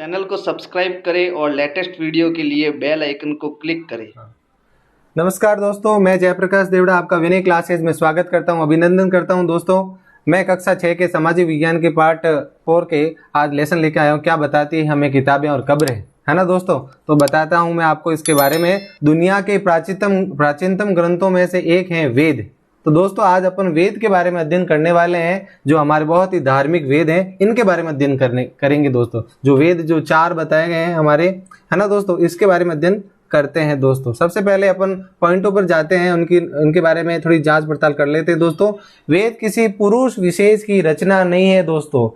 Channel को subscribe करें और लेटेस्ट वीडियो के लिए बेल आइकन को क्लिक करें। नमस्कार दोस्तों, मैं जयप्रकाश देवड़ा आपका विनय क्लासेज में स्वागत करता हूं, अभिनंदन करता हूं। दोस्तों, मैं कक्षा 6 के सामाजिक विज्ञान के पार्ट 4 के आज लेसन लेके आया हूं, क्या बताती है हमें किताबें और कब्रें, है ना दोस्तों। तो बताता हूं मैं आपको इसके बारे में। दुनिया के प्राचीनतम ग्रंथों में से एक है वेद। तो दोस्तों, आज अपन वेद के बारे में अध्ययन करने वाले हैं, जो हमारे बहुत ही धार्मिक वेद हैं, इनके बारे में अध्ययन करेंगे दोस्तों। जो वेद जो 4 बताए गए हैं हमारे, है ना दोस्तों, इसके बारे में अध्ययन करते हैं दोस्तों। सबसे पहले अपन पॉइंटों पर जाते हैं, उनके बारे में थोड़ी जांच पड़ताल कर लेते हैं दोस्तों। वेद किसी पुरुष विशेष की रचना नहीं है दोस्तों,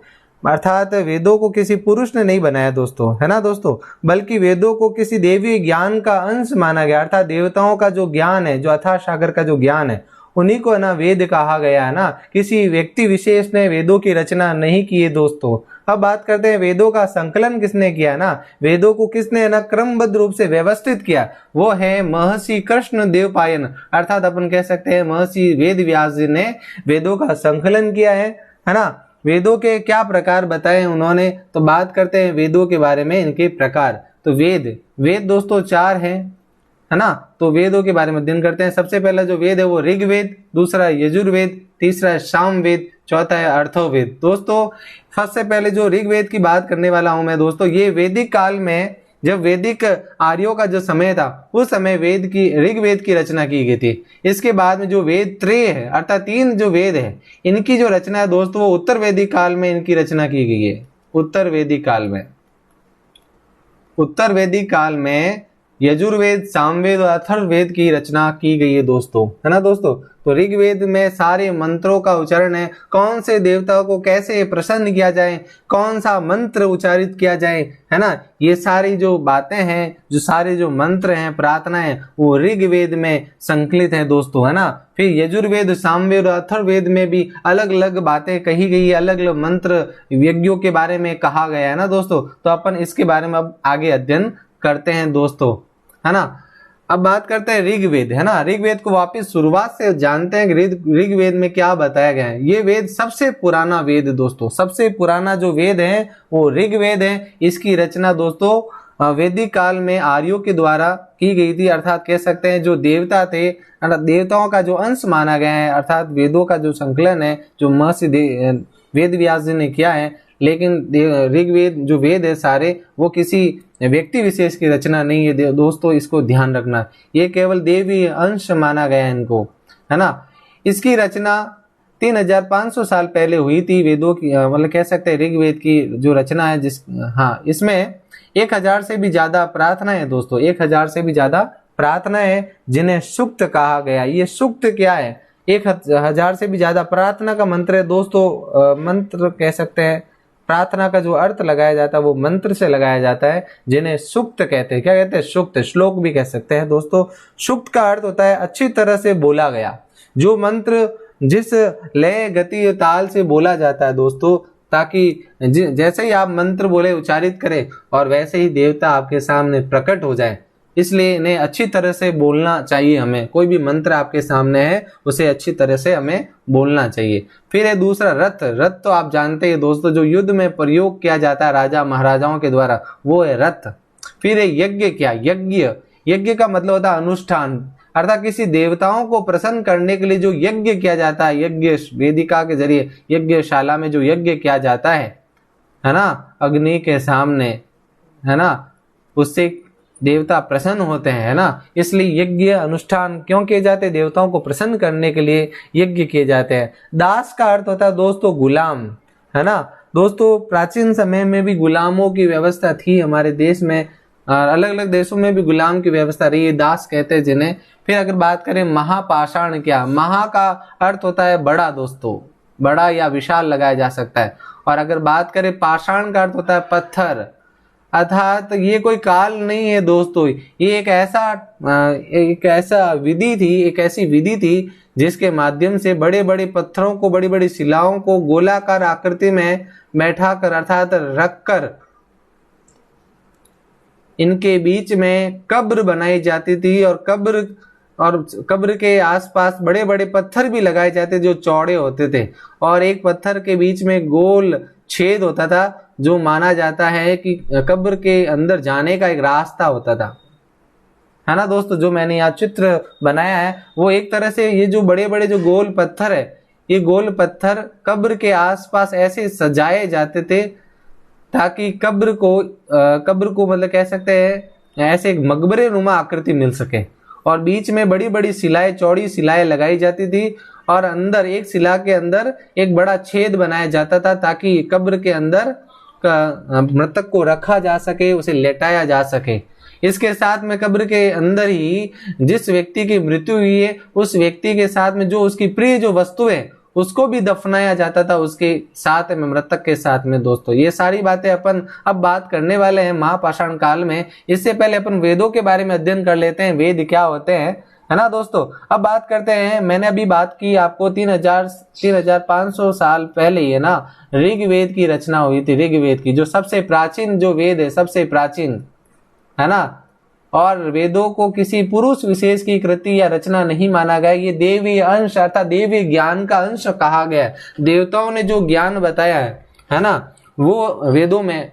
अर्थात वेदों को किसी पुरुष ने नहीं बनाया दोस्तों, है ना दोस्तों, बल्कि वेदों को किसी देवी ज्ञान का अंश माना गया। अर्थात देवताओं का जो ज्ञान है, जो अथाह सागर का जो ज्ञान है, उन्हीं को ना वेद कहा गया है ना। किसी व्यक्ति विशेष ने वेदों की रचना नहीं की है दोस्तों। अब बात करते हैं वेदों का संकलन किसने किया ना। वेदों को किसने ना क्रमबद्ध रूप से व्यवस्थित किया, वो है महर्षि कृष्ण देव पायन। अर्थात अपन कह सकते हैं महर्षि वेद व्यास जी ने वेदों का संकलन किया है ना। वेदों के क्या प्रकार बताए उन्होंने, तो बात करते हैं वेदों के बारे में, इनके प्रकार। तो वेद दोस्तों 4 हैं, है ना। तो वेदों के बारे में अध्ययन करते हैं। सबसे पहला जो वेद है वो ऋग्वेद, दूसरा यजुर्वेद, तीसरा है सामवेद, चौथा है अथर्ववेद। दोस्तों, सबसे पहले जो ऋग्वेद की बात करने वाला हूं मैं दोस्तों, ये वैदिक काल में, जब वैदिक आर्यों का जो समय था, उस समय ऋग्वेद की रचना की गई थी। इसके बाद में जो वेद त्रय है, अर्थात 3 जो वेद है, इनकी जो रचना है दोस्तों, वो उत्तर वैदिक काल में इनकी रचना की गई है। उत्तर वैदिक काल में यजुर्वेद, सामवेद और अथर्ववेद की रचना की गई है दोस्तों, है ना दोस्तों। तो ऋग्वेद में सारे मंत्रों का उच्चारण है, कौन से देवता को कैसे प्रसन्न किया जाए, कौन सा मंत्र उच्चारित किया जाए, है ना। ये सारी जो बातें हैं, जो सारे जो मंत्र हैं, प्रार्थनाएं, वो ऋग्वेद में संकलित है दोस्तों, है ना। फिर यजुर्वेद, सामवेद और अथर्ववेद में भी अलग अलग बातें कही गई, अलग अलग मंत्र यज्ञों के बारे में कहा गया है ना दोस्तों। तो अपन इसके बारे में अब आगे अध्ययन करते हैं दोस्तों, है ना। अब बात करते हैं ऋग्वेद, है ना। ऋग्वेद को वापस शुरुआत से जानते हैं कि ऋग्वेद में क्या बताया गया है। ये वेद सबसे पुराना वेद दोस्तों, सबसे पुराना जो वेद है वो ऋग्वेद है। इसकी रचना दोस्तों वैदिक काल में आर्यों के द्वारा की गई थी। अर्थात कह सकते हैं जो देवता थे, देवताओं का जो अंश माना गया है, अर्थात वेदों का जो संकलन है, जो महर्षि वेद व्यास जी ने किया है। लेकिन ऋग्वेद जो वेद है सारे, वो किसी व्यक्ति विशेष की रचना नहीं है दोस्तों, इसको ध्यान रखना। ये केवल देवी अंश माना गया है इनको, है ना। इसकी रचना 3500 साल पहले हुई थी वेदों की, मतलब कह सकते हैं ऋग्वेद की जो रचना है, इसमें 1000 से भी ज्यादा प्रार्थनाएं है दोस्तों, 1000 से भी ज्यादा प्रार्थनाएं है, जिन्हें सूक्त कहा गया। ये सूक्त क्या है? 1000 से भी ज्यादा प्रार्थना का मंत्र है दोस्तों। मंत्र कह सकते हैं, प्रार्थना का जो अर्थ लगाया जाता है वो मंत्र से लगाया जाता है, जिन्हें सूक्त कहते हैं। क्या कहते हैं? सूक्त, श्लोक भी कह सकते हैं दोस्तों। सूक्त का अर्थ होता है अच्छी तरह से बोला गया, जो मंत्र जिस लय, गति, ताल से बोला जाता है दोस्तों, ताकि जैसे ही आप मंत्र बोले, उच्चारित करें, और वैसे ही देवता आपके सामने प्रकट हो जाए। इसलिए इन्हें अच्छी तरह से बोलना चाहिए हमें। कोई भी मंत्र आपके सामने है, उसे अच्छी तरह से हमें बोलना चाहिए। फिर है दूसरा रथ तो आप जानते हैं दोस्तों, जो युद्ध में प्रयोग किया जाता है राजा महाराजाओं के द्वारा, वो है रथ। फिर है यज्ञ। क्या? यज्ञ का मतलब होता है अनुष्ठान, अर्थात किसी देवताओं को प्रसन्न करने के लिए जो यज्ञ किया जाता है, यज्ञ वेदिका के जरिए, यज्ञशाला में जो यज्ञ किया जाता है ना, अग्नि के सामने, है ना, उससे देवता प्रसन्न होते हैं, है ना। इसलिए यज्ञ अनुष्ठान क्यों किए जाते हैं? देवताओं को प्रसन्न करने के लिए यज्ञ किए जाते हैं। दास का अर्थ होता है दोस्तों गुलाम, है ना दोस्तों। प्राचीन समय में भी गुलामों की व्यवस्था थी हमारे देश में, अलग अलग देशों में भी गुलाम की व्यवस्था रही है, दास कहते हैं जिन्हें। फिर अगर बात करें महापाषाण, क्या? महा का अर्थ होता है बड़ा दोस्तों, बड़ा या विशाल लगाया जा सकता है। और अगर बात करें पाषाण का अर्थ होता है पत्थर, अर्थात ये कोई काल नहीं है दोस्तों, ये एक ऐसी विधि थी जिसके माध्यम से बड़े बड़े पत्थरों को, बड़ी बड़ी शिलाओं को गोलाकार आकृति में बैठाकर, अर्थात रखकर, इनके बीच में कब्र बनाई जाती थी, और कब्र के आसपास बड़े बड़े पत्थर भी लगाए जाते जो चौड़े होते थे, और एक पत्थर के बीच में गोल छेद होता था, जो माना जाता है कि कब्र के अंदर जाने का एक रास्ता होता था, है ना दोस्तों। जो मैंने यहाँ चित्र बनाया है वो एक तरह से ये जो बड़े बड़े जो गोल पत्थर है, ये गोल पत्थर कब्र के आसपास ऐसे सजाए जाते थे ताकि कब्र को मतलब कह सकते हैं ऐसे एक मकबरे नुमा आकृति मिल सके। और बीच में बड़ी बड़ी शिलाएं, चौड़ी शिलाएं लगाई जाती थी और अंदर एक शिला के अंदर एक बड़ा छेद बनाया जाता था ताकि कब्र के अंदर मृतक को रखा जा सके, उसे लेटाया जा सके। इसके साथ में कब्र के अंदर ही जिस व्यक्ति की मृत्यु हुई है उस व्यक्ति के साथ में जो उसकी प्रिय जो वस्तु है उसको भी दफनाया जाता था उसके साथ में, मृतक के साथ में। दोस्तों ये सारी बातें अपन अब बात करने वाले हैं महापाषाण काल में। इससे पहले अपन वेदों के बारे में अध्ययन कर लेते हैं, वेद क्या होते हैं, है ना दोस्तों। अब बात करते हैं, मैंने अभी बात की आपको 3500 साल पहले ही है ना ऋग्वेद की रचना हुई थी। ऋग्वेद की जो सबसे प्राचीन जो वेद है, सबसे प्राचीन, है ना। और वेदों को किसी पुरुष विशेष की कृति या रचना नहीं माना गया, ये देवी अंश अर्थात देवी ज्ञान का अंश कहा गया है। देवताओं ने जो ज्ञान बताया है ना, वो वेदों में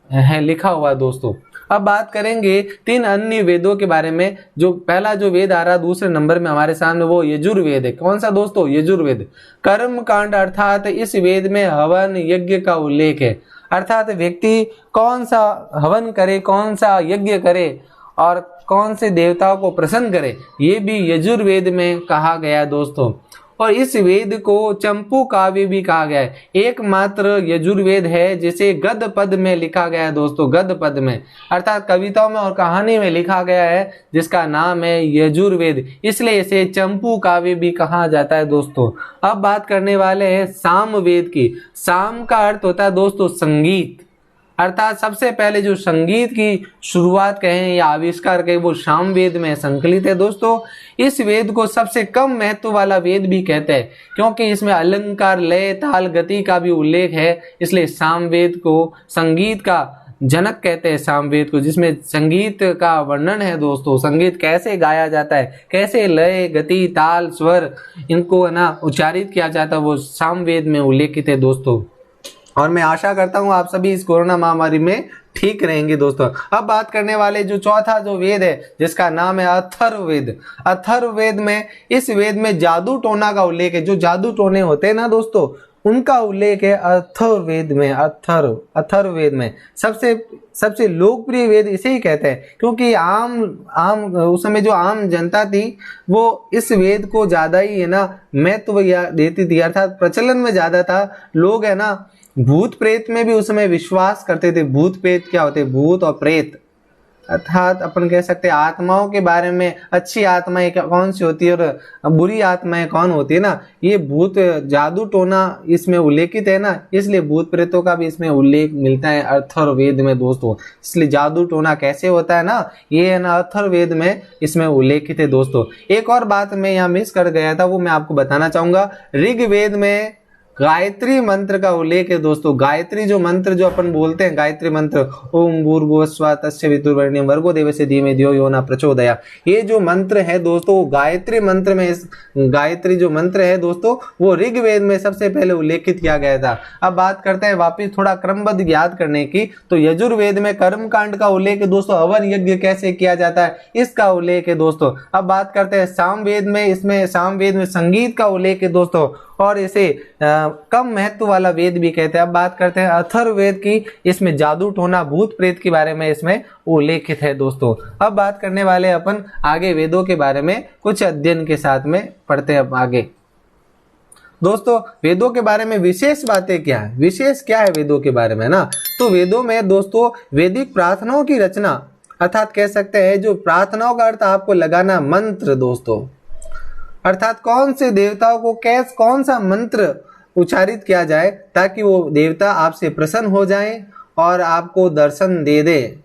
है लिखा हुआ दोस्तों। अब बात करेंगे 3 अन्य वेदों के बारे में। जो पहला जो वेद आ रहा है दूसरे नंबर में हमारे सामने वो यजुर्वेद है। कौन सा दोस्तों? यजुर्वेद। कर्म कांड अर्थात इस वेद में हवन यज्ञ का उल्लेख है, अर्थात व्यक्ति कौन सा हवन करे, कौन सा यज्ञ करे और कौन से देवताओं को प्रसन्न करे, ये भी यजुर्वेद में कहा गया है दोस्तों। और इस वेद को चंपू काव्य भी कहा गया है। एकमात्र यजुर्वेद है जिसे गद्य पद में लिखा गया है दोस्तों, गद्य पद में अर्थात कविताओं में और कहानी में लिखा गया है, जिसका नाम है यजुर्वेद, इसलिए इसे चंपू काव्य भी कहा जाता है दोस्तों। अब बात करने वाले हैं सामवेद की। साम का अर्थ होता है दोस्तों संगीत, अर्थात सबसे पहले जो संगीत की शुरुआत कहें या आविष्कार कहें वो सामवेद में संकलित है दोस्तों। इस वेद को सबसे कम महत्व वाला वेद भी कहते हैं क्योंकि इसमें अलंकार, लय, ताल, गति का भी उल्लेख है, इसलिए सामवेद को संगीत का जनक कहते हैं। सामवेद को, जिसमें संगीत का वर्णन है दोस्तों, संगीत कैसे गाया जाता है, कैसे लय, गति, ताल, स्वर इनको है ना उच्चारित किया जाता है, वो सामवेद में उल्लेखित है दोस्तों। और मैं आशा करता हूं आप सभी इस कोरोना महामारी में ठीक रहेंगे दोस्तों। अब बात करने वाले जो चौथा जो वेद है जिसका नाम है अथर्ववेद। अथर्ववेद में, इस वेद में जादू टोना का उल्लेख है। जो जादू टोने होते हैं ना दोस्तों उनका उल्लेख है अथर्ववेद में। अथर्ववेद में सबसे लोकप्रिय वेद इसे ही कहते हैं क्योंकि आम उस समय जो आम जनता थी वो इस वेद को ज्यादा ही है ना महत्व देती थी, अर्थात प्रचलन में ज्यादा था। लोग है ना भूत प्रेत में भी उस समय विश्वास करते थे। भूत प्रेत क्या होते हैं? भूत और प्रेत अर्थात अपन कह सकते हैं आत्माओं के बारे में, अच्छी आत्माएं कौन सी होती है और बुरी आत्माएं कौन होती है ना, ये भूत जादू टोना इसमें उल्लेखित है ना, इसलिए भूत प्रेतों का भी इसमें उल्लेख मिलता है अथर्ववेद में दोस्तों। इसलिए जादू टोना कैसे होता है ना, ये है ना अथर्ववेद में इसमें उल्लेखित है दोस्तों। एक और बात मैं यहाँ मिस कर गया था, वो मैं आपको बताना चाहूंगा। ऋग्वेद में गायत्री मंत्र का उल्लेख है दोस्तों। गायत्री जो मंत्र जो अपन बोलते हैं, गायत्री मंत्र, ओम भूर्भुवस्सुवः तस्य वितुर्वरेण्यं भर्गो देवस्य धीमहि धियो यो न प्रचोदयात्, ये जो मंत्र है दोस्तों गायत्री मंत्र में, इस गायत्री जो मंत्र है दोस्तों वो ऋग्वेद में सबसे पहले उल्लेखित किया गया था। अब बात करते हैं वापिस थोड़ा क्रमबद्ध याद करने की, तो यजुर्वेद में कर्मकांड का उल्लेख है दोस्तों, हवन यज्ञ कैसे किया जाता है इसका उल्लेख है दोस्तों। अब बात करते हैं सामवेद में, इसमें सामवेद में संगीत का उल्लेख है दोस्तों और इसे कम महत्व वाला वेद भी कहते हैं। अब बात करते हैं अथर्ववेद की, इसमें जादू टोना, भूत प्रेत के बारे में इसमें उल्लेखित है दोस्तों। अब बात करने वाले अपन आगे वेदों के बारे में कुछ अध्ययन के साथ में पढ़ते हैं अब आगे। दोस्तों वेदों के बारे में विशेष बातें क्या है, विशेष क्या है वेदों के बारे में ना, तो वेदों में दोस्तों वैदिक प्रार्थनाओं की रचना, अर्थात कह सकते हैं जो प्रार्थनाओं का अर्थ आपको लगाना मंत्र दोस्तों, अर्थात कौन से देवताओं को कौन सा मंत्र उच्चारित किया जाए ताकि वो देवता आपसे प्रसन्न हो जाए और आपको दर्शन दे दे,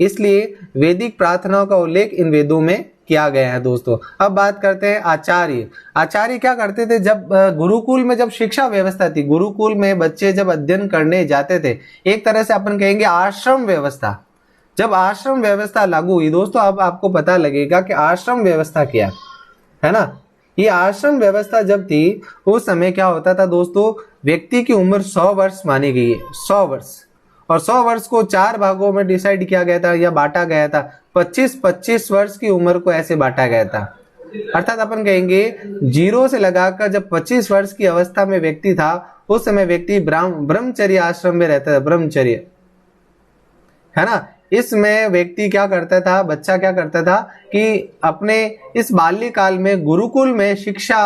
इसलिए वैदिक प्रार्थनाओं का उल्लेख इन वेदों में किया गया है दोस्तों। अब बात करते हैं आचार्य। आचार्य क्या करते थे? जब गुरुकुल में जब शिक्षा व्यवस्था थी, गुरुकुल में बच्चे जब अध्ययन करने जाते थे, एक तरह से अपन कहेंगे आश्रम व्यवस्था, जब आश्रम व्यवस्था लागू हुई दोस्तों, अब आपको पता लगेगा कि आश्रम व्यवस्था क्या है ना। ये आश्रम व्यवस्था जब थी उस समय क्या होता था दोस्तों, व्यक्ति की उम्र 100 वर्ष मानी गई है, 100 वर्ष, और 100 वर्ष को 4 भागों में डिसाइड किया गया था या बांटा गया था। 25-25 वर्ष की उम्र को ऐसे बांटा गया था। अर्थात अपन कहेंगे 0 से लगाकर जब 25 वर्ष की अवस्था में व्यक्ति था, उस समय व्यक्ति ब्रह्मचर्य आश्रम में रहता था, ब्रह्मचर्य, है ना। इसमें व्यक्ति क्या करता था, बच्चा क्या करता था कि अपने इस बाल्यकाल में गुरुकुल में शिक्षा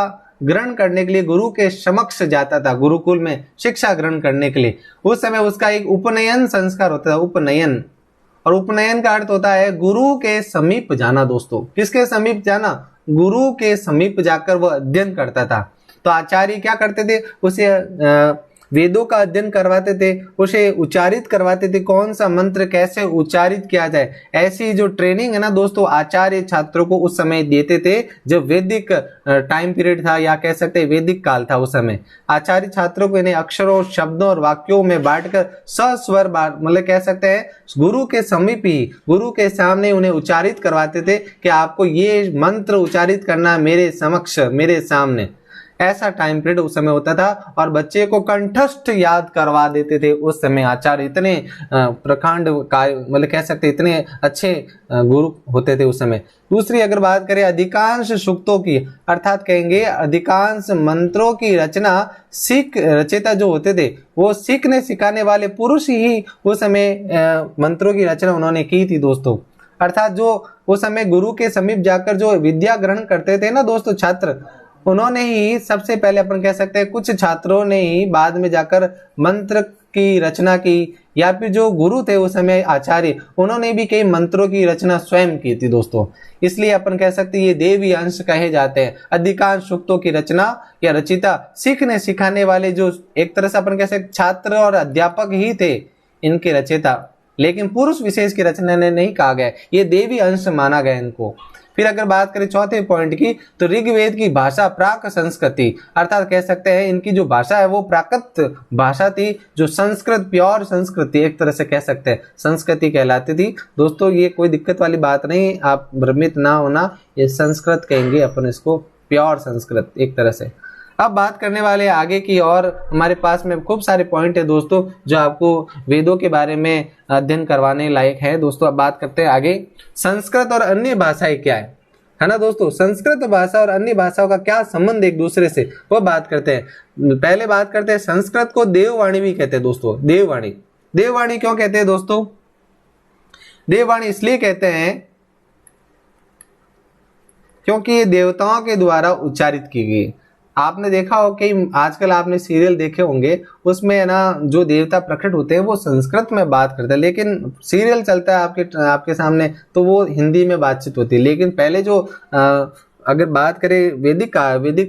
ग्रहण करने के लिए गुरु के समक्ष जाता था, गुरुकुल में शिक्षा ग्रहण करने के लिए। उस समय उसका एक उपनयन संस्कार होता था, उपनयन। और उपनयन का अर्थ होता है गुरु के समीप जाना दोस्तों। किसके समीप जाना? गुरु के समीप जाकर वह अध्ययन करता था। तो आचार्य क्या करते थे, उसे वेदों का अध्ययन करवाते थे, उसे उच्चारित करवाते थे, कौन सा मंत्र कैसे उच्चारित किया जाए। ऐसी जो ट्रेनिंग है ना दोस्तों, आचार्य छात्रों को उस समय देते थे जब वैदिक टाइम पीरियड था, या कह सकते हैं वैदिक काल था। उस समय आचार्य छात्रों को इन्हें अक्षरों, शब्दों और वाक्यों में बांटकर सस्वर मतलब कह सकते हैं गुरु के समीप ही, गुरु के सामने उन्हें उच्चारित करवाते थे कि आपको ये मंत्र उच्चारित करना मेरे समक्ष, मेरे सामने। ऐसा टाइम पीरियड उस समय होता था और बच्चे को कंठस्थ याद करवा देते थे उस समय आचार्य। इतने प्रकांड मतलब कह सकते इतने अच्छे गुरु होते थे उस समय। दूसरी अगर बात करें अधिकांश सूक्तों की, अर्थात कहेंगे अधिकांश मंत्रों की रचना सिख रचयिता जो होते थे वो सीखने सिखाने वाले पुरुष ही उस समय मंत्रों की रचना उन्होंने की थी दोस्तों। अर्थात जो उस समय गुरु के समीप जाकर जो विद्या ग्रहण करते थे ना दोस्तों छात्र, उन्होंने ही सबसे पहले अपन कह सकते हैं कुछ छात्रों ने ही बाद में जाकर मंत्र की रचना की, या फिर जो गुरु थे उस समय आचार्य, उन्होंने भी कई मंत्रों की रचना स्वयं की थी दोस्तों। इसलिए अपन कह सकते हैं ये देवी अंश कहे जाते हैं। अधिकांश सूक्तों की रचना या रचिता सीखने सिखाने वाले जो एक तरह से अपन कह सकते छात्र और अध्यापक ही थे इनके रचयिता, लेकिन पुरुष विशेष की रचना ने नहीं कहा गया, ये देवी अंश माना गया इनको। फिर अगर बात करें चौथे पॉइंट की, तो ऋग्वेद की भाषा प्राक संस्कृति, अर्थात कह सकते हैं इनकी जो भाषा है वो प्राकृत भाषा थी, जो संस्कृत, प्योर संस्कृति एक तरह से कह सकते हैं संस्कृति कहलाती थी दोस्तों। ये कोई दिक्कत वाली बात नहीं, आप भ्रमित ना होना, ये संस्कृत कहेंगे अपन इसको, प्योर संस्कृत एक तरह से। अब बात करने वाले आगे की, और हमारे पास में खूब सारे पॉइंट है दोस्तों जो आपको वेदों के बारे में अध्ययन करवाने लायक है दोस्तों। अब बात करते हैं आगे, संस्कृत और अन्य भाषाएं क्या है ना दोस्तों। संस्कृत भाषा और अन्य भाषाओं का क्या संबंध एक दूसरे से, वो बात करते हैं। पहले बात करते हैं संस्कृत को देववाणी भी कहते हैं दोस्तों। देववाणी, देववाणी क्यों कहते हैं दोस्तों? देववाणी इसलिए कहते हैं क्योंकि ये देवताओं के द्वारा उच्चारित की गई। आपने देखा हो कि आजकल आपने सीरियल देखे होंगे, उसमें है ना जो देवता प्रकट होते हैं वो संस्कृत में बात करते हैं, लेकिन सीरियल चलता है आपके सामने तो वो हिंदी में बातचीत होती है। लेकिन पहले जो अगर बात करें वैदिक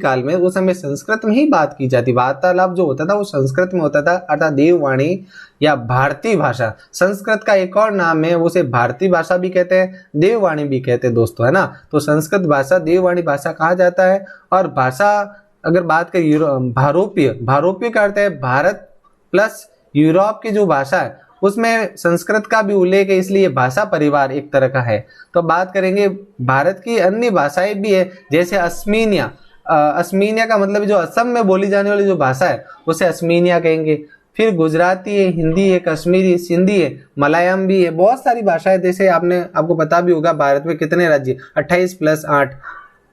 काल में, उस समय संस्कृत में ही बात की जाती, वार्तालाप जो होता था वो संस्कृत में होता था। अर्थात देववाणी या भारतीय भाषा, संस्कृत का एक और नाम है, उसे भारतीय भाषा भी कहते हैं, देववाणी भी कहते हैं दोस्तों, है ना। तो संस्कृत भाषा देववाणी भाषा कहा जाता है। और भाषा अगर बात करें भारोपीय, भारोपीय का अर्थ है भारत प्लस यूरोप की जो भाषा है उसमें संस्कृत का भी उल्लेख है, इसलिए भाषा परिवार एक तरह का है। तो बात करेंगे भारत की अन्य भाषाएं भी है, जैसे अस्मीनिया। अस्मीनिया का मतलब जो असम में बोली जाने वाली जो भाषा है उसे अस्मीनिया कहेंगे। फिर गुजराती है, हिंदी है, कश्मीरी, सिंधी है, मलयालम भी है, बहुत सारी भाषाएं। जैसे आपको पता भी होगा भारत में कितने राज्य, 28 +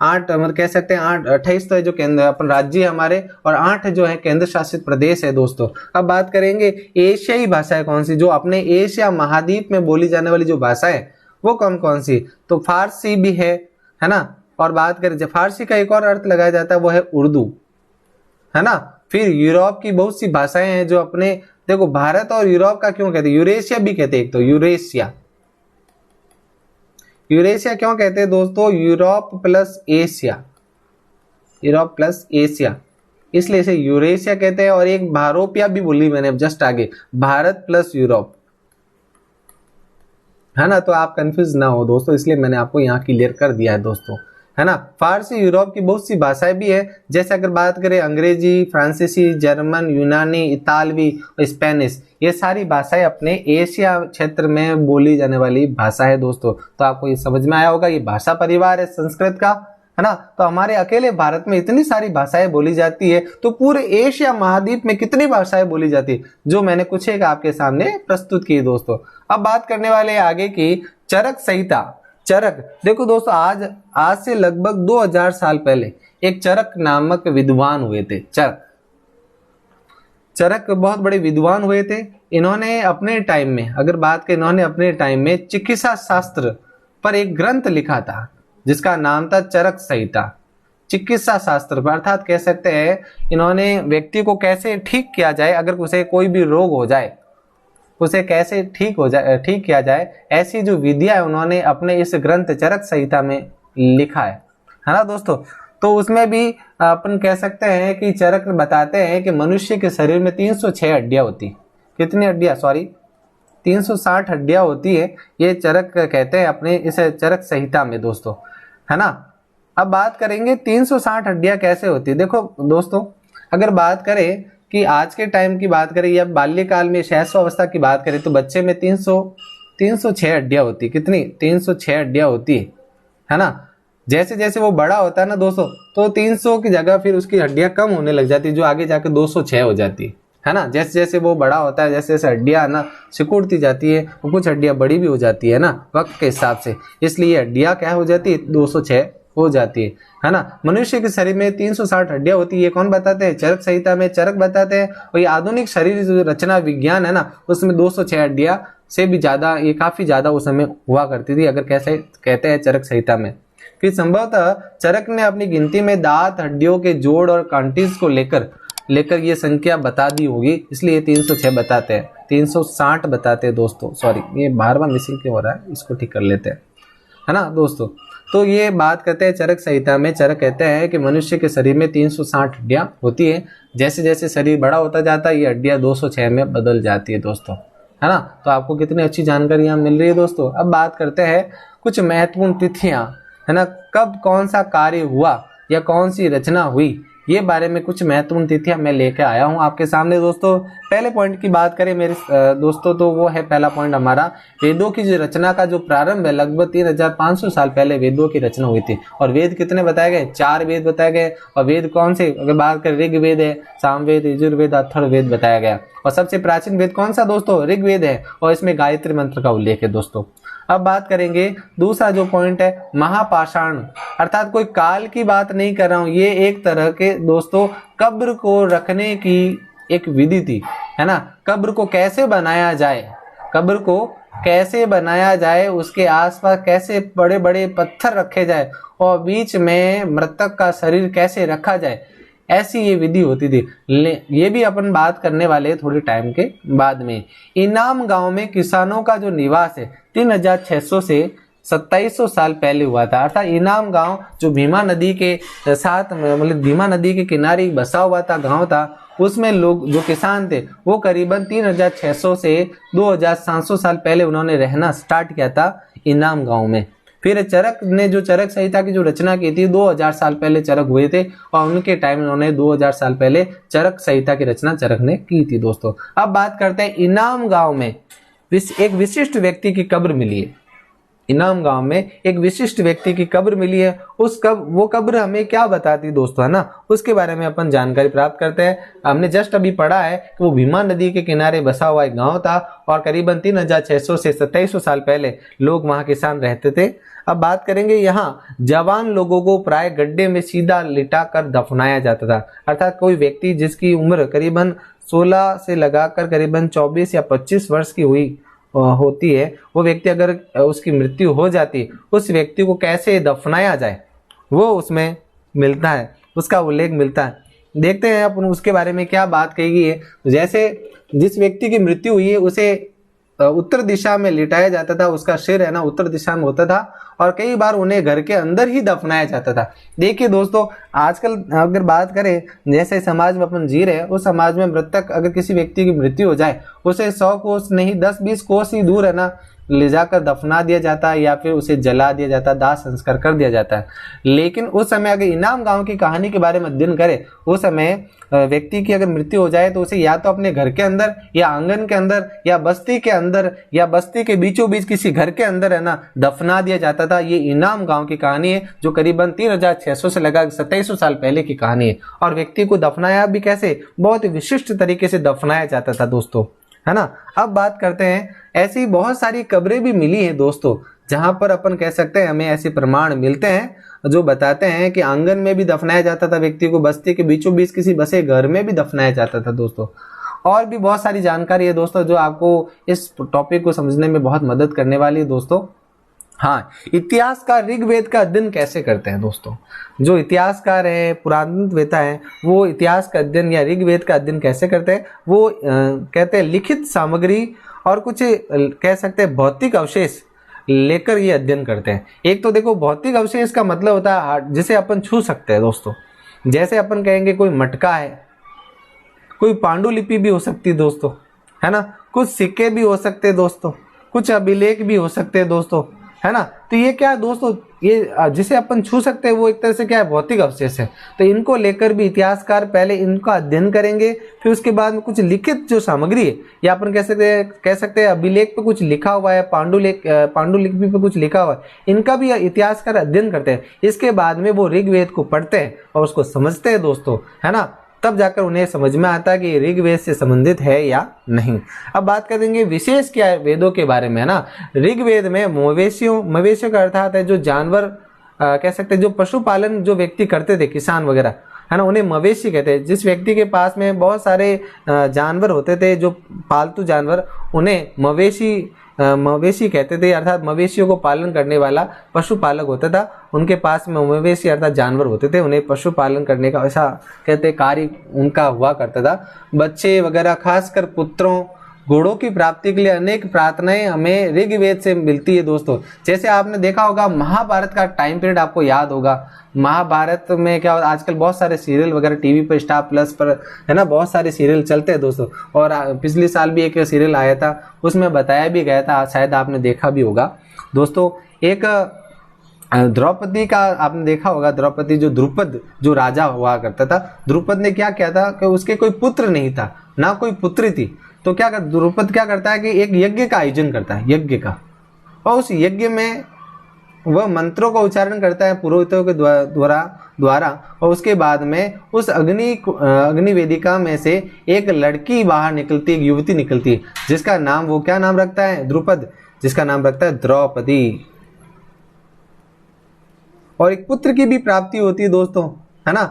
8 मतलब कह सकते हैं 28 तो है जो केंद्र अपन राज्य है हमारे, और 8 जो है केंद्र शासित प्रदेश है दोस्तों। अब बात करेंगे एशियाई भाषाएं कौन सी, जो अपने एशिया महाद्वीप में बोली जाने वाली जो भाषा है वो कौन कौन सी, तो फारसी भी है ना। और बात करें फारसी का एक और अर्थ लगाया जाता है वो है उर्दू, है ना। फिर यूरोप की बहुत सी भाषाएं हैं जो अपने, देखो भारत और यूरोप का क्यों कहते हैं, यूरेशिया भी कहते हैं, एक तो यूरेशिया, यूरेशिया क्यों कहते हैं दोस्तों, Europe plus Asia, Europe plus Asia, इसलिए इसे यूरेशिया कहते हैं। और एक भारोपिया भी बोली मैंने जस्ट आगे, भारत प्लस यूरोप, है ना। तो आप कंफ्यूज ना हो दोस्तों, इसलिए मैंने आपको यहाँ क्लियर कर दिया है दोस्तों, है ना। फारसी यूरोप की बहुत सी भाषाएं भी है, जैसे अगर बात करें अंग्रेजी, फ्रांसीसी, जर्मन, यूनानी, इतालवी, स्पेनिश, ये सारी भाषाएं अपने एशिया क्षेत्र में बोली जाने वाली भाषा है दोस्तों। तो आपको ये समझ में आया होगा, ये भाषा परिवार है संस्कृत का, है ना। तो हमारे अकेले भारत में इतनी सारी भाषाएं बोली जाती है, तो पूरे एशिया महाद्वीप में कितनी भाषाएं बोली जाती है, जो मैंने कुछ एक आपके सामने प्रस्तुत की दोस्तों। अब बात करने वाले आगे की चरक संहिता। चरक, देखो दोस्तों, आज से लगभग 2000 साल पहले एक चरक नामक विद्वान हुए थे। चरक बहुत बड़े विद्वान हुए थे। इन्होंने अपने टाइम में, अगर बात करें, इन्होंने अपने टाइम में चिकित्सा शास्त्र पर एक ग्रंथ लिखा था जिसका नाम था चरक संहिता। चिकित्सा शास्त्र पर, अर्थात कह सकते हैं इन्होंने व्यक्ति को कैसे ठीक किया जाए, अगर उसे कोई भी रोग हो जाए उसे कैसे ठीक किया जाए, ऐसी जो विधियां है उन्होंने अपने इस ग्रंथ चरक संहिता में लिखा है ना दोस्तों। तो उसमें भी अपन कह सकते हैं कि चरक बताते हैं कि मनुष्य के शरीर में 306 हड्डियां होती। कितनी हड्डियां? सॉरी, 360 हड्डियां होती है, ये चरक कहते हैं अपने इस चरक संहिता में दोस्तों, है ना। अब बात करेंगे 360 हड्डियां कैसे होती है। देखो दोस्तों, अगर बात करें कि आज के टाइम की बात करें या बाल्यकाल में शैशवावस्था की बात करें, तो बच्चे में 306 हड्डियां होती है। कितनी? 306 हड्डियां होती है ना। जैसे जैसे वो बड़ा होता है ना दोस्तों, तो 300 की जगह फिर उसकी हड्डियां कम होने लग जाती है, जो आगे जाकर 206 हो जाती है ना। जैसे जैसे वो बड़ा होता है, जैसे जैसे हड्डियां ना सिकुड़ती जाती है, वो कुछ हड्डियां बड़ी भी हो जाती है ना वक्त के हिसाब से, इसलिए हड्डियां क्या हो जाती है? 206 हो जाती है ना। मनुष्य के शरीर में 360 हड्डियां होती है। ये कौन बताते हैं? चरक संहिता में चरक बताते हैं। और ये आधुनिक शरीर रचना विज्ञान है ना, उसमें 206 हड्डियां से भी ज्यादा, ये काफी ज्यादा उस समय हुआ करती थी, अगर कैसे कहते हैं चरक संहिता में। फिर संभवतः चरक ने अपनी गिनती में दांत, हड्डियों के जोड़ और कांटीज को लेकर ये संख्या बता दी होगी, इसलिए 306 बताते हैं, 360 बताते हैं दोस्तों। सॉरी, ये बार बार मिसिंग क्यों हो रहा है, इसको ठीक कर लेते हैं, है ना दोस्तों। तो ये बात करते हैं चरक संहिता में। चरक कहते हैं कि मनुष्य के शरीर में 360 हड्डियां होती है। जैसे जैसे शरीर बड़ा होता जाता है, ये हड्डियां 206 में बदल जाती है दोस्तों, है ना। तो आपको कितनी अच्छी जानकारी यहाँ मिल रही है दोस्तों। अब बात करते हैं कुछ महत्वपूर्ण तिथियां, है ना, कब कौन सा कार्य हुआ या कौन सी रचना हुई, ये बारे में कुछ महत्वपूर्ण तिथियां मैं लेकर आया हूं आपके सामने दोस्तों। पहले पॉइंट की बात करें मेरे दोस्तों, तो वो है पहला पॉइंट हमारा, वेदों की जो रचना का जो प्रारंभ है, लगभग 3500 साल पहले वेदों की रचना हुई थी। और वेद कितने बताए गए? 4 वेद बताए गए। और वेद कौन से? अगर बात करें, ऋग्वेद है, सामवेद, यजुर्वेद, अथर्ववेद बताया गया। और सबसे प्राचीन वेद कौन सा दोस्तों? ऋग्वेद है, और इसमें गायत्री मंत्र का उल्लेख है दोस्तों। अब बात करेंगे दूसरा जो पॉइंट है, महापाषाण, अर्थात कोई काल की बात नहीं कर रहा हूं, ये एक तरह के दोस्तों कब्र को रखने की एक विधि थी, है ना। कब्र को कैसे बनाया जाए, उसके आसपास कैसे बड़े बड़े पत्थर रखे जाए और बीच में मृतक का शरीर कैसे रखा जाए, ऐसी ये विधि होती थी। ये भी अपन बात करने वाले थोड़े टाइम के बाद में। इनाम गांव में किसानों का जो निवास है 3600 से 2700 साल पहले हुआ था। अर्थात इनाम गांव जो भीमा नदी के साथ, मतलब भीमा नदी के किनारे बसा हुआ था गांव था, उसमें लोग जो किसान थे वो करीबन 3600 से 2700 साल पहले उन्होंने रहना स्टार्ट किया था इनाम गांव में। फिर चरक ने जो चरक संहिता की जो रचना की थी, 2000 साल पहले चरक हुए थे, और उनके टाइम उन्होंने 2000 साल पहले चरक संहिता की रचना चरक ने की थी दोस्तों। अब बात करते हैं, इनाम गांव में एक विशिष्ट व्यक्ति की कब्र मिली है। इनाम गांव में एक विशिष्ट व्यक्ति की कब्र मिली है। वो कब्र हमें क्या बताती दोस्तों, है ना, उसके बारे में अपन जानकारी प्राप्त करते हैं। हमने जस्ट अभी पढ़ा है कि वो भीमा नदी के किनारे बसा हुआ एक गांव था, और करीबन 3600 से 2700 साल पहले लोग वहां किसान रहते थे। अब बात करेंगे, यहाँ जवान लोगों को प्राय गड्ढे में सीधा लिटा कर दफनाया जाता था। अर्थात कोई व्यक्ति जिसकी उम्र करीबन 16 से लगाकर करीबन 24 या 25 वर्ष की होती है, वो व्यक्ति अगर उसकी मृत्यु हो जाती, उस व्यक्ति को कैसे दफनाया जाए वो उसमें मिलता है, उसका उल्लेख मिलता है। देखते हैं अपन उसके बारे में क्या बात कही गई है। जैसे जिस व्यक्ति की मृत्यु हुई है उसे उत्तर दिशा में लिटाया जाता था, उसका सिर है ना उत्तर दिशा में होता था, और कई बार उन्हें घर के अंदर ही दफनाया जाता था। देखिए दोस्तों, आजकल अगर बात करें जैसे समाज में अपन जी रहे हैं, उस समाज में मृतक अगर किसी व्यक्ति की मृत्यु हो जाए, उसे 100 कोस नहीं 10-20 कोस ही दूर है ना ले जाकर दफना दिया जाता है या फिर उसे जला दिया जाता है, दाह संस्कार कर दिया जाता है। लेकिन उस समय अगर इनाम गांव की कहानी के बारे में अध्ययन करें, उस समय व्यक्ति की अगर मृत्यु हो जाए तो उसे या तो अपने घर के अंदर या आंगन के अंदर या बस्ती के अंदर या बस्ती के बीचों बीच किसी घर के अंदर है ना दफना दिया जाता था। ये इनाम गांव की कहानी है जो करीबन 3600 से लगा 2700 साल पहले की कहानी है। और व्यक्ति को दफनाया भी कैसे, बहुत विशिष्ट तरीके से दफनाया जाता था दोस्तों, है ना। अब बात करते हैं, ऐसी बहुत सारी कब्रें भी मिली हैं दोस्तों जहां पर अपन कह सकते हैं हमें ऐसे प्रमाण मिलते हैं जो बताते हैं कि आंगन में भी दफनाया जाता था व्यक्ति को, बस्ती के बीचों बीच किसी बसे घर में भी दफनाया जाता था दोस्तों। और भी बहुत सारी जानकारी है दोस्तों जो आपको इस टॉपिक को समझने में बहुत मदद करने वाली है दोस्तों। हाँ, इतिहासकार ऋग्वेद का अध्ययन कैसे करते हैं दोस्तों। जो इतिहासकार है, पुरातत्ववेत्ता है, वो इतिहास का अध्ययन या ऋग्वेद का अध्ययन कैसे करते हैं, वो कहते हैं लिखित सामग्री और कुछ कह सकते हैं भौतिक अवशेष लेकर ये अध्ययन करते हैं। एक तो देखो भौतिक अवशेष का मतलब होता है जिसे अपन छू सकते हैं दोस्तों। जैसे अपन कहेंगे कोई मटका है, कोई पांडुलिपि भी हो सकती है दोस्तों, है ना, कुछ सिक्के भी हो सकते हैं दोस्तों, कुछ अभिलेख भी हो सकते हैं दोस्तों, है ना। तो ये क्या है दोस्तों, ये जिसे अपन छू सकते हैं वो एक तरह से क्या है, भौतिक अवशेष है। तो इनको लेकर भी इतिहासकार पहले इनका अध्ययन करेंगे, फिर उसके बाद में कुछ लिखित जो सामग्री है या अपन कह सकते हैं अभिलेख पे कुछ लिखा हुआ है, पांडुलिपि पे कुछ लिखा हुआ है, इनका भी इतिहासकार अध्ययन करते हैं। इसके बाद में वो ऋग्वेद को पढ़ते हैं और उसको समझते हैं दोस्तों, है ना। तब जाकर उन्हें समझ में आता है कि ऋग्वेद से संबंधित है या नहीं। अब बात करेंगे विशेष क्या है वेदों के बारे में, है ना। ऋग्वेद में मवेशियों का अर्थात है जो जानवर कह सकते हैं, जो पशुपालन जो व्यक्ति करते थे, किसान वगैरह, है ना, उन्हें मवेशी कहते हैं। जिस व्यक्ति के पास में बहुत सारे जानवर होते थे, जो पालतू जानवर, उन्हें मवेशी कहते थे, अर्थात मवेशियों को पालन करने वाला पशुपालक होता था। उनके पास में मवेशी अर्थात जानवर होते थे, उन्हें पशुपालन करने का ऐसा कहते कार्य उनका हुआ करता था। बच्चे वगैरह, खासकर पुत्रों, घोड़ों की प्राप्ति के लिए अनेक प्रार्थनाएं हमें ऋग्वेद से मिलती है दोस्तों। जैसे आपने देखा होगा महाभारत का टाइम पीरियड आपको याद होगा। महाभारत में क्या होता, आजकल बहुत सारे सीरियल वगैरह टीवी पर, स्टार प्लस पर, है ना, बहुत सारे सीरियल चलते हैं दोस्तों। और पिछले साल भी एक सीरियल आया था, उसमें बताया भी गया था, शायद आपने देखा भी होगा दोस्तों। एक द्रौपदी का आपने देखा होगा, द्रौपदी जो द्रुपद जो राजा हुआ करता था, द्रुपद ने क्या किया था कि उसके कोई पुत्र नहीं था, ना कोई पुत्री थी। तो क्या द्रुपद क्या करता है कि एक यज्ञ का आयोजन करता है, यज्ञ का, और उस यज्ञ में वह मंत्रों का उच्चारण करता है पुरोहितों के द्वारा। और उसके बाद में उस अग्नि वेदिका में से एक लड़की बाहर निकलती, एक युवती निकलती है, जिसका नाम, वो क्या नाम रखता है, द्रुपद, जिसका नाम रखता है द्रौपदी। और एक पुत्र की भी प्राप्ति होती है दोस्तों, है ना।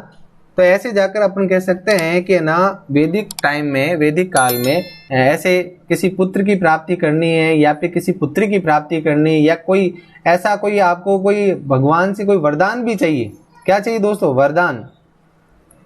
तो ऐसे जाकर अपन कह सकते हैं कि ना वैदिक टाइम में, वैदिक काल में ऐसे किसी पुत्र की प्राप्ति करनी है या फिर किसी पुत्री की प्राप्ति करनी है, या कोई ऐसा कोई आपको कोई भगवान से कोई वरदान भी चाहिए। क्या चाहिए दोस्तों, वरदान।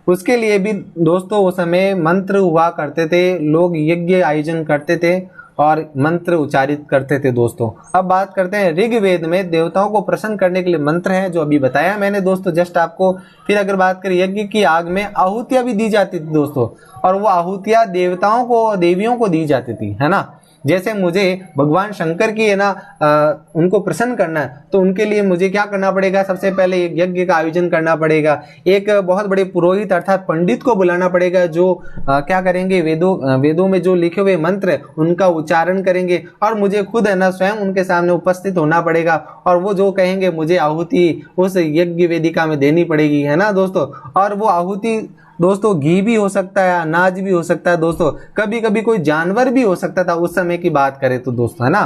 उसके लिए भी दोस्तों उस समय मंत्र हुआ करते थे, लोग यज्ञ आयोजन करते थे और मंत्र उच्चारित करते थे दोस्तों। अब बात करते हैं ऋग्वेद में देवताओं को प्रसन्न करने के लिए मंत्र है, जो अभी बताया मैंने दोस्तों जस्ट आपको। फिर अगर बात करें यज्ञ की आग में आहुतियां भी दी जाती थी दोस्तों, और वो आहुतियां देवताओं को, देवियों को दी जाती थी, है ना। जैसे मुझे भगवान शंकर की, है ना, उनको प्रसन्न करना है, तो उनके लिए मुझे क्या करना पड़ेगा, सबसे पहले एक यज्ञ का आयोजन करना पड़ेगा, एक बहुत बड़े पुरोहित अर्थात पंडित को बुलाना पड़ेगा, जो क्या करेंगे, वेदों में जो लिखे हुए मंत्र उनका उच्चारण करेंगे, और मुझे खुद, है ना, स्वयं उनके सामने उपस्थित होना पड़ेगा, और वो जो कहेंगे मुझे आहुति उस यज्ञ वेदिका में देनी पड़ेगी, है ना दोस्तों। और वो आहुति दोस्तों घी भी हो सकता है, अनाज भी हो सकता है दोस्तों, कभी कभी कोई जानवर भी हो सकता था उस समय की बात करें तो दोस्तों, है ना।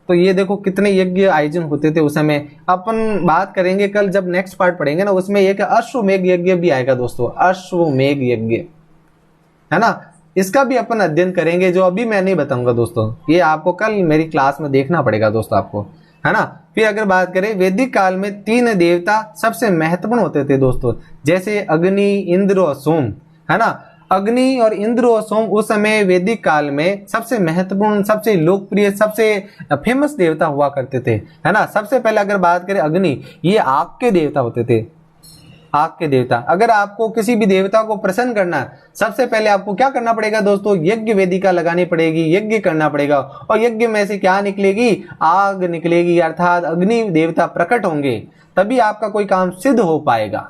तो ये देखो कितने यज्ञ आयोजन होते थे उस समय। अपन बात करेंगे कल जब नेक्स्ट पार्ट पढ़ेंगे ना, उसमें एक अश्वमेघ यज्ञ भी आएगा दोस्तों, अश्वमेघ यज्ञ, है ना। इसका भी अपन अध्ययन करेंगे, जो अभी मैं नहीं बताऊंगा दोस्तों, ये आपको कल मेरी क्लास में देखना पड़ेगा दोस्तों आपको, है ना। फिर अगर बात करें वैदिक काल में 3 देवता सबसे महत्वपूर्ण होते थे दोस्तों, जैसे अग्नि, इंद्र और सोम, है ना। अग्नि और इंद्र और सोम उस समय वैदिक काल में सबसे महत्वपूर्ण, सबसे लोकप्रिय, सबसे फेमस देवता हुआ करते थे, है ना। सबसे पहले अगर बात करें अग्नि, ये आग के देवता होते थे। आग के देवता। अगर आपको किसी भी देवता को प्रसन्न करना है, सबसे पहले आपको क्या करना पड़ेगा दोस्तों, यज्ञ वेदिका लगानी पड़ेगी, यज्ञ करना पड़ेगा, और यज्ञ में से क्या निकलेगी, आग निकलेगी, अर्थात अग्नि देवता प्रकट होंगे, तभी आपका कोई काम सिद्ध हो पाएगा,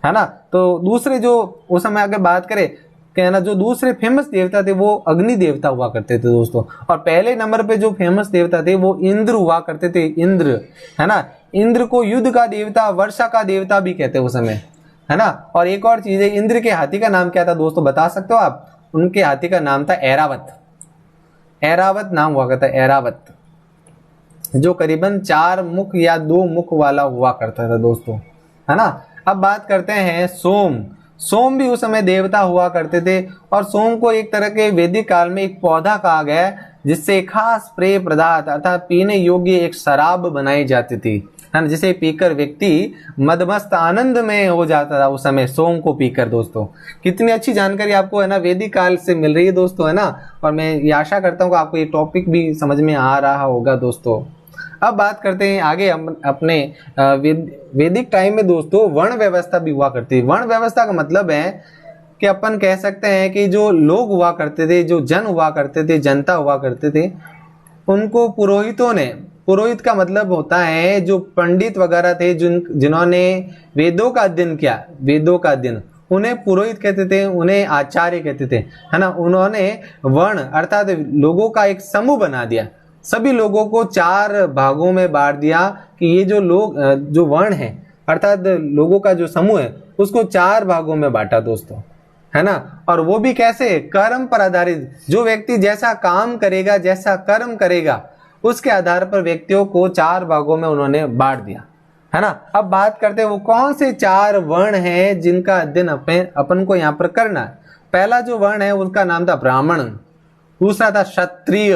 है ना। तो दूसरे जो उस समय अगर बात करें क्या ना, जो दूसरे फेमस देवता थे वो अग्नि देवता हुआ करते थे दोस्तों, और पहले नंबर पे जो फेमस देवता थे वो इंद्र हुआ करते थे, इंद्र, है ना। इंद्र को युद्ध का देवता, वर्षा का देवता भी कहते हैं उस समय, है ना। और एक और चीज है, इंद्र के हाथी का नाम क्या था दोस्तों, बता सकते हो आप? उनके हाथी का नाम था ऐरावत, ऐरावत नाम हुआ करता है, ऐरावत, जो करीबन 4 मुख या 2 मुख वाला हुआ करता था दोस्तों, है ना। अब बात करते हैं सोम। सोम भी उस समय देवता हुआ करते थे, और सोम को एक तरह के वैदिक काल में एक पौधा कहा गया है, जिससे खास पेय पदार्थ अर्थात पीने योग्य एक शराब बनाई जाती थी, है ना, जिसे पीकर व्यक्ति मदमस्त आनंद में हो जाता था उस समय, सोम को पीकर। दोस्तों कितनी अच्छी जानकारी आपको, है ना, वैदिक काल से मिल रही है दोस्तों, है ना। और मैं ये आशा करता हूँ कि आपको ये टॉपिक भी समझ में आ रहा होगा दोस्तों। अब बात करते हैं आगे हम अपने वैदिक टाइम में दोस्तों वर्ण व्यवस्था भी हुआ करती है। वर्ण व्यवस्था का मतलब है कि अपन कह सकते हैं कि जो लोग हुआ करते थे, जो जन हुआ करते थे, जनता हुआ करते थे, उनको पुरोहितों ने, पुरोहित का मतलब होता है जो पंडित वगैरह थे, जिन्होंने वेदों का अध्ययन किया, वेदों का अध्ययन, उन्हें पुरोहित कहते थे, उन्हें आचार्य कहते थे, है ना। उन्होंने वर्ण अर्थात लोगों का एक समूह बना दिया, सभी लोगों को 4 भागों में बांट दिया कि ये जो लोग, जो वर्ण है अर्थात लोगों का जो समूह है, उसको 4 भागों में बांटा दोस्तों, है ना। और वो भी कैसे, कर्म पर आधारित, जो व्यक्ति जैसा काम करेगा, जैसा कर्म करेगा, उसके आधार पर व्यक्तियों को 4 भागों में उन्होंने बांट दिया, है ना। अब बात करते हैं वो कौन से 4 वर्ण हैं जिनका अध्ययन अपन को यहाँ पर करना है। पहला जो वर्ण है उसका नाम था ब्राह्मण, दूसरा था क्षत्रिय,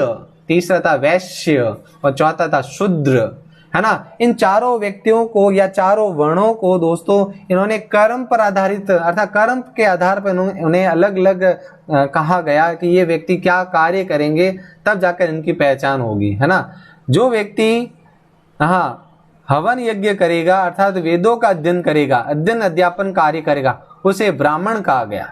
तीसरा था वैश्य, और चौथा था शूद्र, है ना। इन चारों व्यक्तियों को या चारों वर्णों को दोस्तों इन्होंने कर्म पर आधारित अर्थात कर्म के आधार पर उन्हें अलग अलग कहा गया कि ये व्यक्ति क्या कार्य करेंगे, तब जाकर इनकी पहचान होगी, है ना। जो व्यक्ति हवन यज्ञ करेगा अर्थात वेदों का अध्ययन करेगा, अध्ययन अध्यापन कार्य करेगा, उसे ब्राह्मण कहा गया,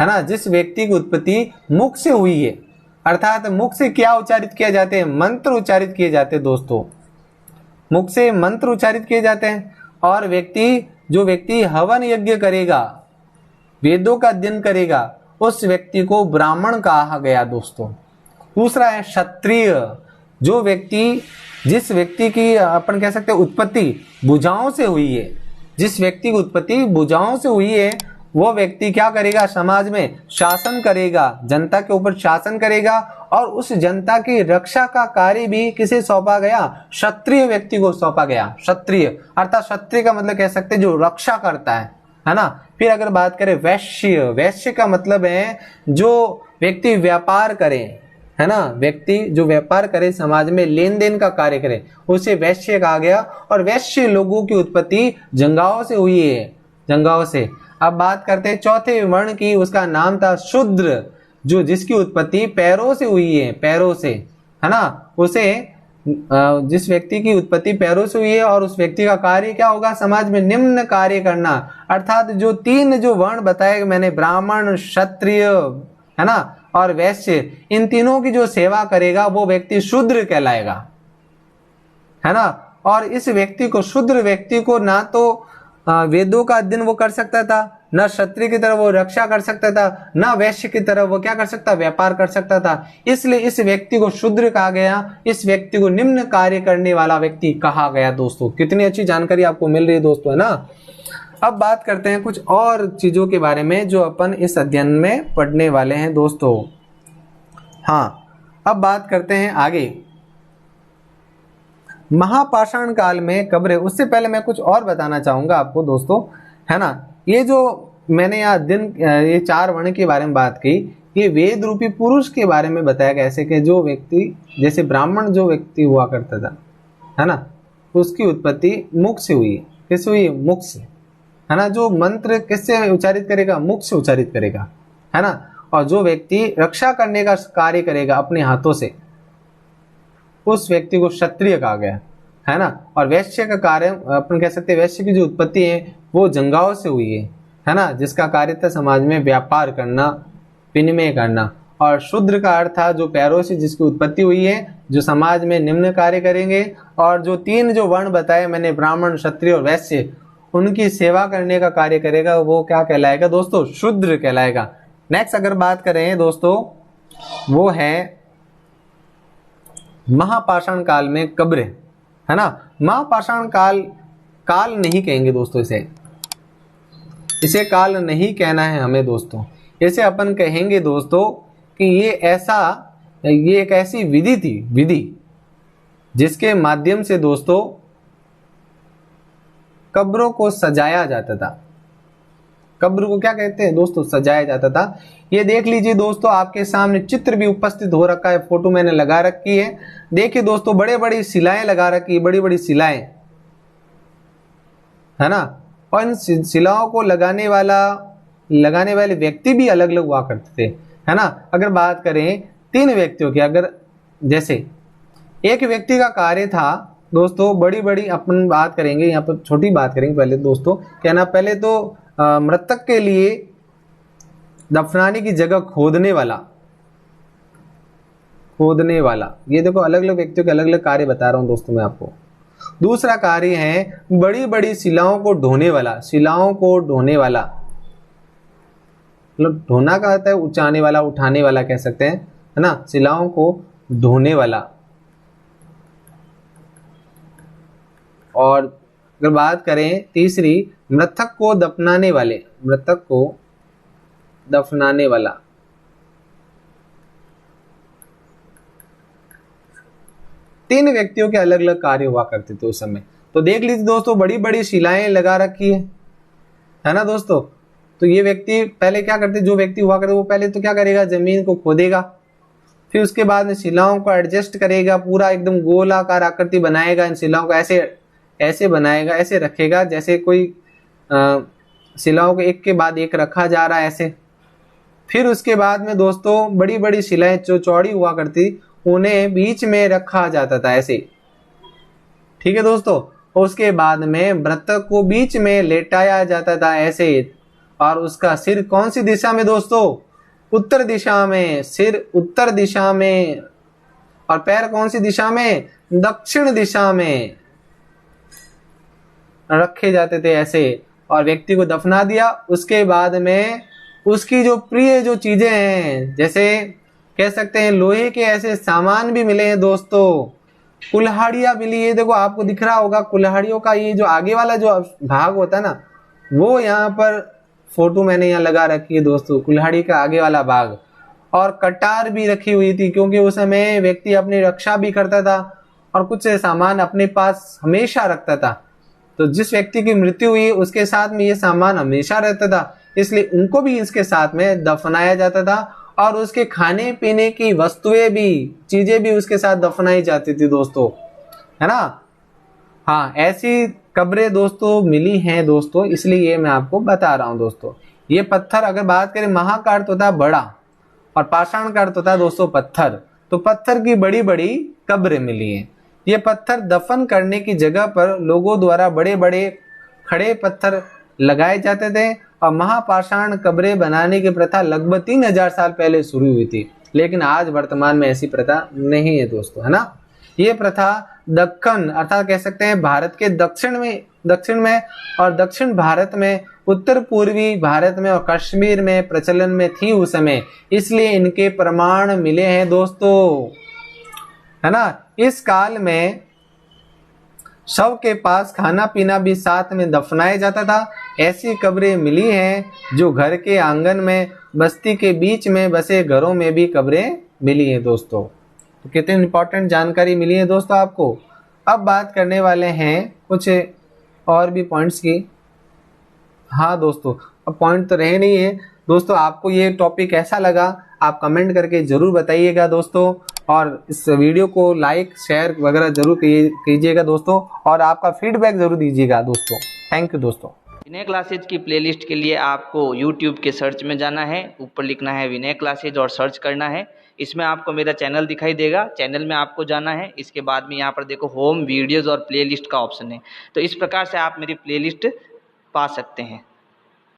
है ना। जिस व्यक्ति की उत्पत्ति मुख से हुई है अर्थात मुख से क्या उच्चारित किया जाते हैं, मंत्र उच्चारित किए जाते हैं दोस्तों, मुख से मंत्र उच्चारित किए जाते हैं। और जो व्यक्ति हवन यज्ञ करेगा, वेदों का अध्ययन करेगा, उस व्यक्ति को ब्राह्मण कहा गया दोस्तों। दूसरा है क्षत्रिय, जिस व्यक्ति की अपन कह सकते हैं उत्पत्ति भुजाओं से हुई है, जिस व्यक्ति की उत्पत्ति भुजाओं से हुई है, वो व्यक्ति क्या करेगा, समाज में शासन करेगा, जनता के ऊपर शासन करेगा, और उस जनता की रक्षा का कार्य भी किसे सौंपा गया, क्षत्रिय व्यक्ति को सौंपा गया। क्षत्रिय अर्थात क्षत्रिय का मतलब कह सकते हैं जो रक्षा करता है ना। फिर अगर बात करें वैश्य, वैश्य का मतलब है जो व्यक्ति व्यापार करे, है ना, व्यक्ति जो व्यापार करे, समाज में लेन देन का कार्य करे, उसे वैश्य कहा गया। और वैश्य लोगों की उत्पत्ति जंगाओं से हुई है, जंगाओं से। अब बात करते हैं चौथे वर्ण की, उसका नाम था शूद्र, जिसकी उत्पत्ति पैरों से हुई है, पैरों से, है ना। जिस व्यक्ति की उत्पत्ति पैरों से हुई है और उस व्यक्ति का कार्य क्या होगा, समाज में निम्न कार्य करना, अर्थात जो 3 जो वर्ण बताए मैंने, ब्राह्मण, क्षत्रिय, है ना, और वैश्य, इन तीनों की जो सेवा करेगा वो व्यक्ति शूद्र कहलाएगा, है ना। और इस व्यक्ति को, शूद्र व्यक्ति को, ना तो वेदों का अध्ययन वो कर सकता था, न क्षत्रिय की तरह वो रक्षा कर सकता था, न वैश्य की तरह वो क्या कर सकता, व्यापार कर सकता था। इसलिए इस व्यक्ति को शूद्र कहा गया, इस व्यक्ति को निम्न कार्य करने वाला व्यक्ति कहा गया दोस्तों। कितनी अच्छी जानकारी आपको मिल रही है दोस्तों, है ना। अब बात करते हैं कुछ और चीजों के बारे में जो अपन इस अध्ययन में पढ़ने वाले हैं दोस्तों। अब बात करते हैं आगे महापाषाण काल में कब्रें। उससे पहले मैं कुछ और बताना चाहूंगा आपको दोस्तों, है ना। ये जो मैंने ये 4 वर्ण के बारे में बात की, ये वेद रूपी पुरुष के बारे में बताया गया, ऐसे कि जो व्यक्ति, जैसे ब्राह्मण जो व्यक्ति हुआ करता था, है ना, उसकी उत्पत्ति मुख से हुई। किससे हुई, मुख से, है ना। जो मंत्र किससे उच्चारित करेगा, मुख से उच्चारित करेगा, है ना। और जो व्यक्ति रक्षा करने का कार्य करेगा अपने हाथों से, उस व्यक्ति को क्षत्रिय कहा गया। है ना। और वैश्य का कार्य अपन कह सकते हैं, वैश्य की जो उत्पत्ति है वो जंगाओं से हुई है ना, जिसका कार्य था समाज में व्यापार करना, विनिमय करना। और शूद्र का अर्थ था जो पैरों से जिसकी उत्पत्ति हुई है, जो समाज में निम्न कार्य करेंगे। और जो तीन जो वर्ण बताए मैंने, ब्राह्मण, क्षत्रिय और वैश्य, उनकी सेवा करने का कार्य करेगा, वो क्या कहलाएगा दोस्तों? शूद्र कहलाएगा। नेक्स्ट अगर बात करें दोस्तों, वो है महापाषाण काल में कब्रें, है ना। महापाषाण काल, काल नहीं कहेंगे दोस्तों, इसे काल नहीं कहना है हमें दोस्तों। इसे अपन कहेंगे दोस्तों कि ये एक ऐसी विधि थी, विधि जिसके माध्यम से दोस्तों कब्रों को सजाया जाता था। कब्र को क्या कहते हैं दोस्तों? सजाया जाता था। ये देख लीजिए दोस्तों, आपके सामने चित्र भी उपस्थित हो रखा है, फोटो मैंने लगा रखी है। देखिए दोस्तों, बड़े बड़ी शिलाएं लगा रखी है, बड़ी बड़ी शिलाएं, है ना। और इन शिलाओं को लगाने वाले व्यक्ति भी अलग अलग हुआ करते थे, है ना। अगर बात करें तीन व्यक्तियों की, अगर जैसे एक व्यक्ति का कार्य था दोस्तों, बड़ी बड़ी अपन बात करेंगे यहाँ पर, छोटी बात करेंगे पहले दोस्तों, क्या ना, पहले तो मृतक के लिए दफनाने की जगह खोदने वाला, ये देखो अलग अलग व्यक्तियों के अलग अलग कार्य बता रहा हूं दोस्तों मैं आपको। दूसरा कार्य है बड़ी बड़ी शिलाओं को ढोने वाला, मतलब ढोना का होता है उचाने वाला, उठाने वाला कह सकते हैं, है ना। शिलाओं को ढोने वाला। और अगर बात करें तीसरी, मृतक को दफनाने वाला। तीन व्यक्तियों के अलग अलग कार्य हुआ करते थे उस समय। तो देख लीजिए दोस्तों, बड़ी बड़ी शिलाएं लगा रखी है ना दोस्तों। तो ये व्यक्ति पहले क्या करते, जो व्यक्ति हुआ करते वो पहले तो क्या करेगा, जमीन को खोदेगा, फिर उसके बाद में शिलाओं को एडजस्ट करेगा, पूरा एकदम गोलाकार आकृति बनाएगा। इन शिलाओं को ऐसे बनाएगा, ऐसे रखेगा जैसे कोई शिलाओं को एक के बाद एक रखा जा रहा है ऐसे। फिर उसके बाद में दोस्तों बड़ी बड़ी शिलाएं जो चौड़ी हुआ करती, उन्हें बीच में रखा जाता था ऐसे, ठीक है दोस्तों। उसके बाद में मृतक को बीच में लेटाया जाता था ऐसे, और उसका सिर कौन सी दिशा में दोस्तों? उत्तर दिशा में। सिर उत्तर दिशा में, और पैर कौन सी दिशा में? दक्षिण दिशा में रखे जाते थे ऐसे। और व्यक्ति को दफना दिया। उसके बाद में उसकी जो प्रिय जो चीजें हैं, जैसे कह सकते हैं लोहे के ऐसे सामान भी मिले हैं दोस्तों, कुल्हाड़ियां मिली है। देखो आपको दिख रहा होगा कुल्हाड़ियों का ये जो आगे वाला जो भाग होता है ना, वो यहाँ पर फोटो मैंने यहाँ लगा रखी है दोस्तों, कुल्हाड़ी का आगे वाला भाग। और कटार भी रखी हुई थी, क्योंकि उस समय व्यक्ति अपनी रक्षा भी करता था और कुछ सामान अपने पास हमेशा रखता था। तो जिस व्यक्ति की मृत्यु हुई उसके साथ में ये सामान हमेशा रहता था, इसलिए उनको भी इसके साथ में दफनाया जाता था। और उसके खाने पीने की वस्तुएं भी, चीजें भी उसके साथ दफनाई जाती थी दोस्तों, है ना। हाँ, ऐसी कब्रें दोस्तों मिली हैं दोस्तों, इसलिए ये मैं आपको बता रहा हूं दोस्तों। ये पत्थर, अगर बात करें महा का अर्थ होता है बड़ा और पाषाण का अर्थ होता है दोस्तों पत्थर। तो पत्थर की बड़ी बड़ी कब्रें मिली हैं। ये पत्थर दफन करने की जगह पर लोगों द्वारा बड़े बड़े खड़े पत्थर लगाए जाते थे। और महापाषाण कब्रें बनाने की प्रथा लगभग 3000 साल पहले शुरू हुई थी, लेकिन आज वर्तमान में ऐसी प्रथा नहीं है दोस्तों, है ना। ये प्रथा दक्कन अर्थात कह सकते हैं भारत के दक्षिण में और दक्षिण भारत में, उत्तर पूर्वी भारत में और कश्मीर में प्रचलन में थी उस समय, इसलिए इनके प्रमाण मिले हैं दोस्तों, है ना। इस काल में शव के पास खाना पीना भी साथ में दफनाया जाता था। ऐसी कब्रें मिली हैं जो घर के आंगन में, बस्ती के बीच में बसे घरों में भी कब्रें मिली हैं दोस्तों। तो कितनी इंपॉर्टेंट जानकारी मिली है दोस्तों आपको। अब बात करने वाले हैं कुछ और भी पॉइंट्स की। हाँ दोस्तों, अब पॉइंट तो रहे नहीं है दोस्तों। आपको ये टॉपिक कैसा लगा आप कमेंट करके जरूर बताइएगा दोस्तों, और इस वीडियो को लाइक शेयर वगैरह जरूर कीजिएगा दोस्तों, और आपका फीडबैक जरूर दीजिएगा दोस्तों। थैंक यू दोस्तों। विनय क्लासेज की प्लेलिस्ट के लिए आपको YouTube के सर्च में जाना है, ऊपर लिखना है विनय क्लासेज और सर्च करना है। इसमें आपको मेरा चैनल दिखाई देगा, चैनल में आपको जाना है। इसके बाद में यहाँ पर देखो होम, वीडियोज़ और प्लेलिस्ट का ऑप्शन है, तो इस प्रकार से आप मेरी प्लेलिस्ट पा सकते हैं।